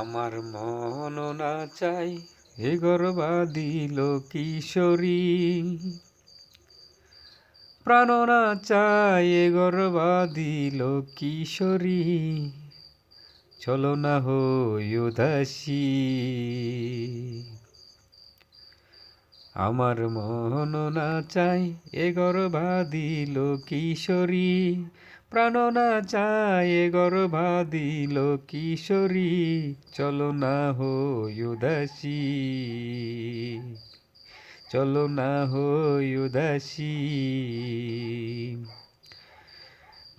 আমার মন না চাই এ গর্বা দিল কিশোরী, প্রাণ না চাই এ গর্বা দিল কিশোরী, চলো না হই উদাসী। আমার মন না চাই এ গর্বা দিল কিশোরী, প্রাণ না চাই এ গর্বা দিল কিশোরী, চলো না হই উদাসী, চলো না হই উদাসী।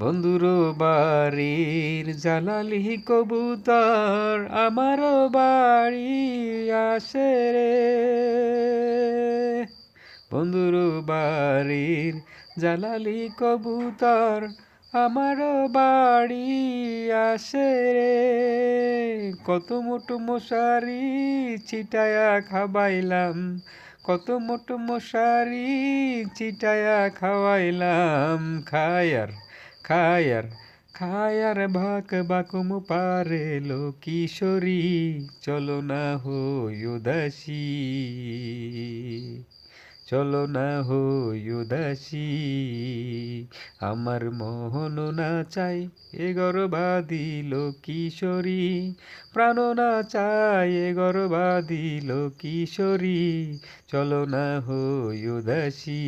বন্ধুর বাড়ির জালালি কবুতর আমারও বাড়ি আসে রে, বন্ধুর বাড়ির জালালি কবুতর আমারও বাড়ি আসে রে, কত মোটো মশারি ছিটায়া খাবাইলাম, কত মোটো মশারি ছিটায়া খাওয়াইলাম, খায়ার ভাক বাকুম পারে লো কিশোরী, চলো না হই উদাসী, চলো না হই উদাসী। আমার মোহন না চাই এ গর্বা দিল কিশোরী, প্রাণ না চাই এ গর্বা দিল কিশোরী, চলো না হই উদাসী।